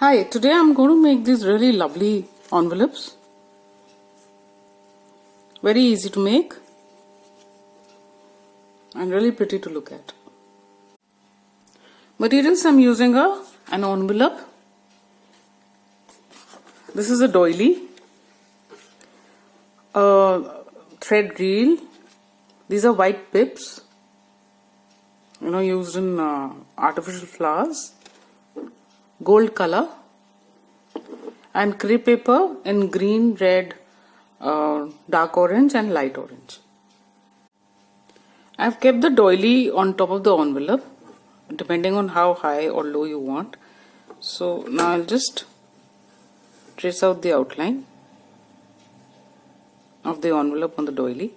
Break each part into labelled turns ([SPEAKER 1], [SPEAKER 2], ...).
[SPEAKER 1] Hi, today I'm going to make these really lovely envelopes. Very easy to make and really pretty to look at. Materials I'm using are an envelope. This is a doily, a thread reel. These are white pips, used in artificial flowers, gold color, and crepe paper in green, red, dark orange and light orange. I've kept the doily on top of the envelope depending on how high or low you want. So now I'll just trace out the outline of the envelope on the doily.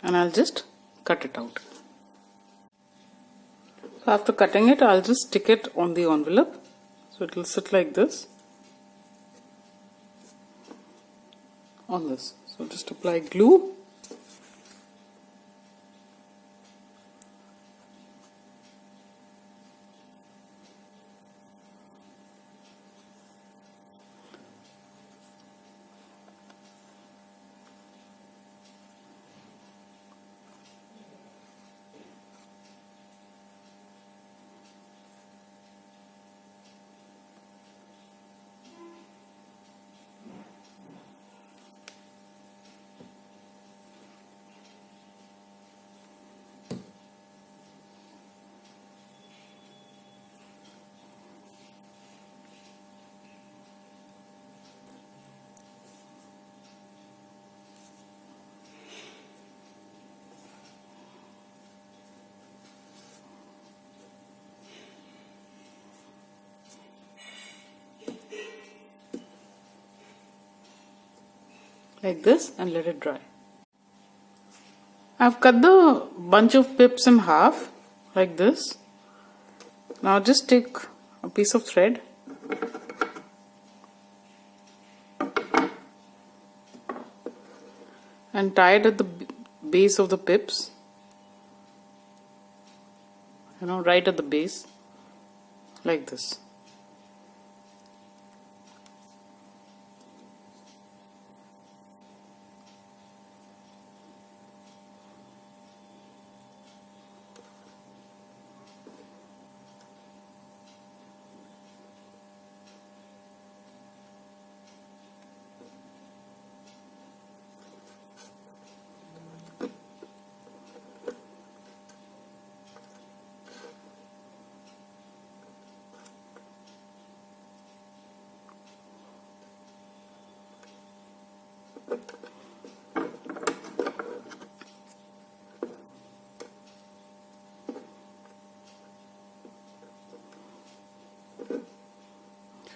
[SPEAKER 1] And I'll just cut it out. So after cutting it, I'll just stick it on the envelope. So it will sit like this on this. So just apply glue. Like this and let it dry. I've cut the bunch of pips in half like this. Now just take a piece of thread and tie it at the base of the pips, right at the base like this.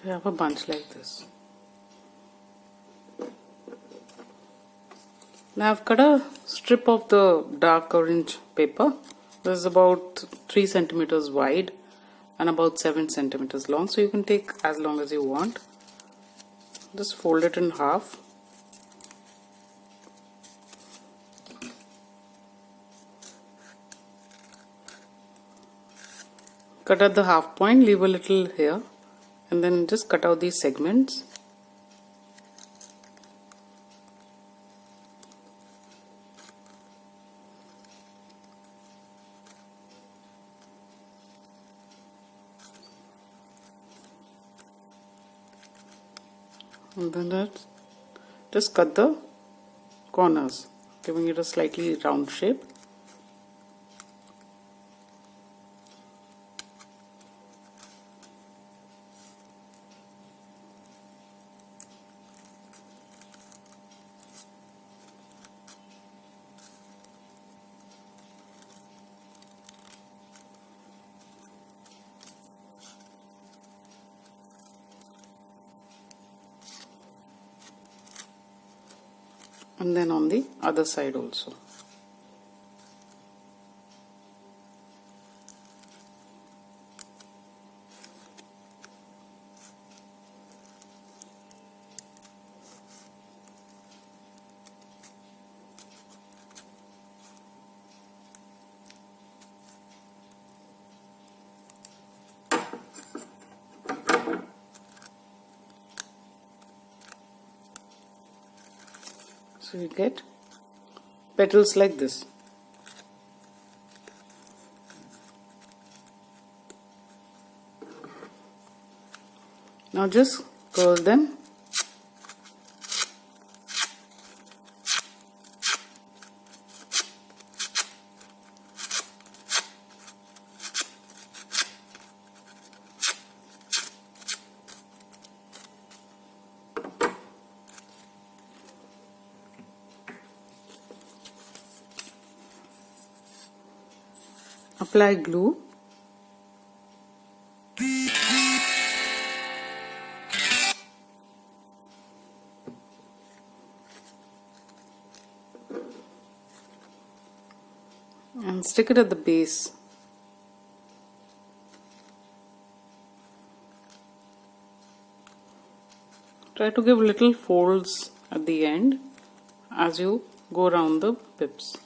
[SPEAKER 1] We have a bunch like this. Now I've cut a strip of the dark orange paper. This is about 3 centimeters wide and about 7 centimeters long. So you can take as long as you want. Just fold it in half. Cut at the half point, leave a little here, and then just cut out these segments. And then just cut the corners, giving it a slightly round shape. And then on the other side also. So you get petals like this. Now just curl them. Apply glue. And stick it at the base. Try to give little folds at the end as you go around the pips.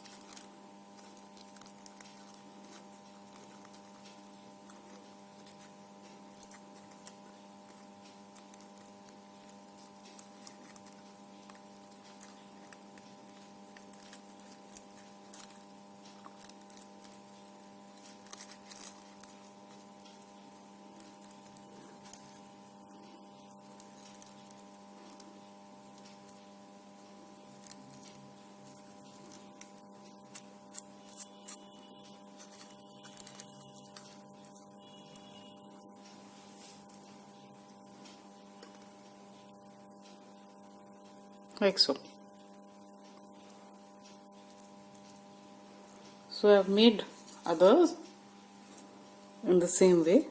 [SPEAKER 1] Like so. So I have made others in the same way.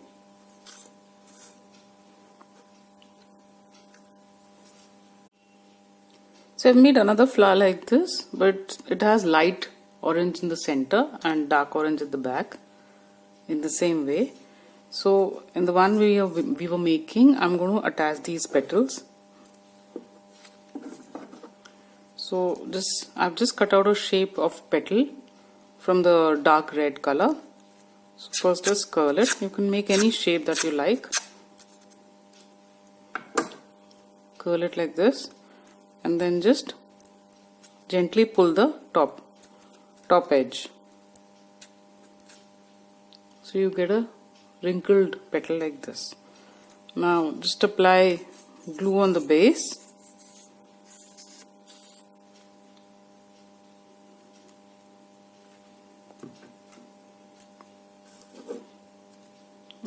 [SPEAKER 1] So I've made another flower like this, but it has light orange in the center and dark orange at the back in the same way. So in the one we were making, I'm going to attach these petals. So I've just cut out a shape of petal from the dark red color. So first just curl it. You can make any shape that you like. Curl it like this and then just gently pull the top edge. So you get a wrinkled petal like this. Now just apply glue on the base.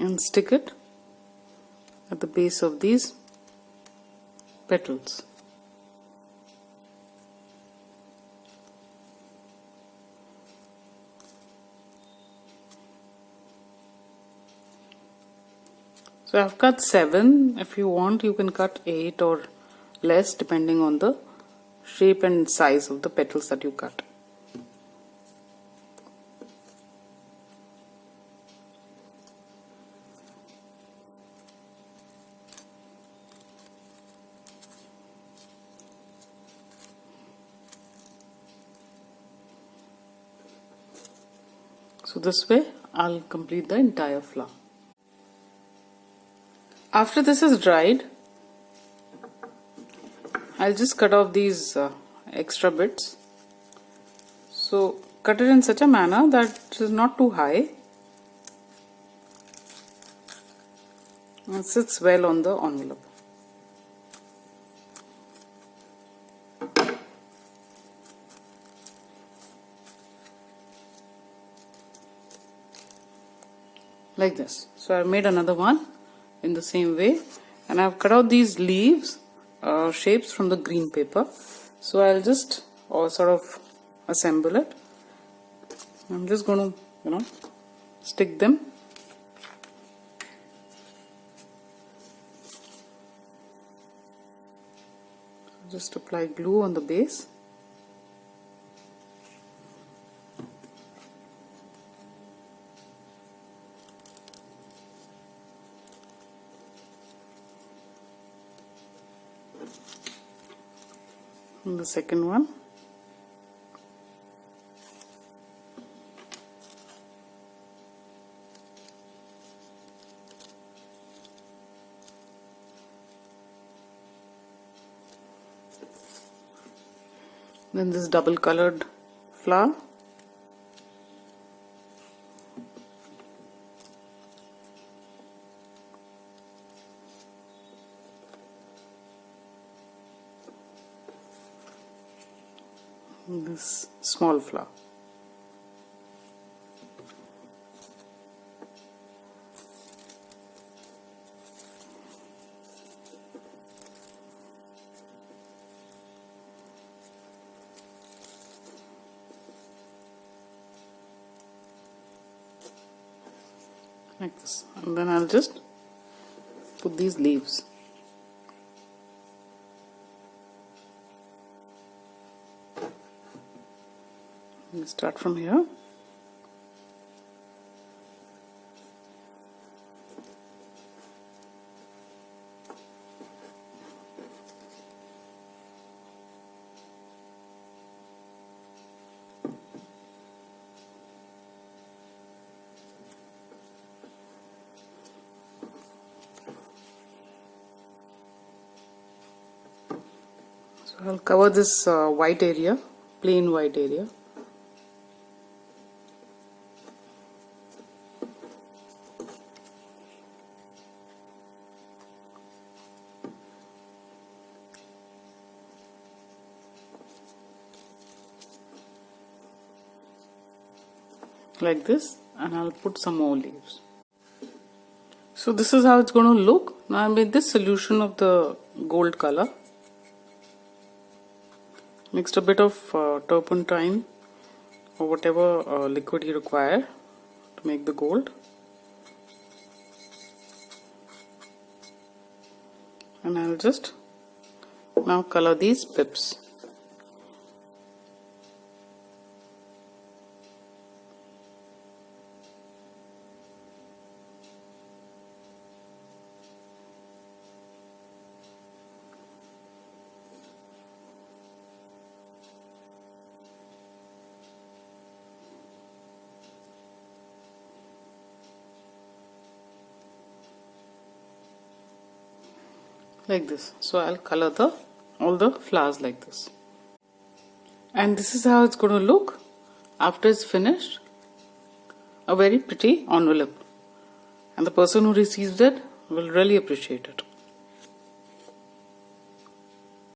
[SPEAKER 1] And stick it at the base of these petals. So I've cut 7. If you want, you can cut 8 or less depending on the shape and size of the petals that you cut. So this way I'll complete the entire flower. After this is dried, I'll just cut off these extra bits. So cut it in such a manner that it is not too high and sits well on the envelope. Like this. So I've made another one in the same way, and I've cut out these leaves shapes from the green paper. So I'll just sort of assemble it. I'm just going to stick them. Just apply glue on the base. And the second one. Then this double colored flower. This small flower. Like this, and then I'll just put these leaves. We'll start from here. So I'll cover this white area, plain white area. Like this, and I'll put some more leaves. So this is how it's going to look. Now I made this solution of the gold color. Mixed a bit of turpentine or whatever liquid you require to make the gold. And I'll just now color these pips. Like this. So I'll color all the flowers like this. And this is how it's going to look after it's finished. A very pretty envelope. And the person who receives it will really appreciate it.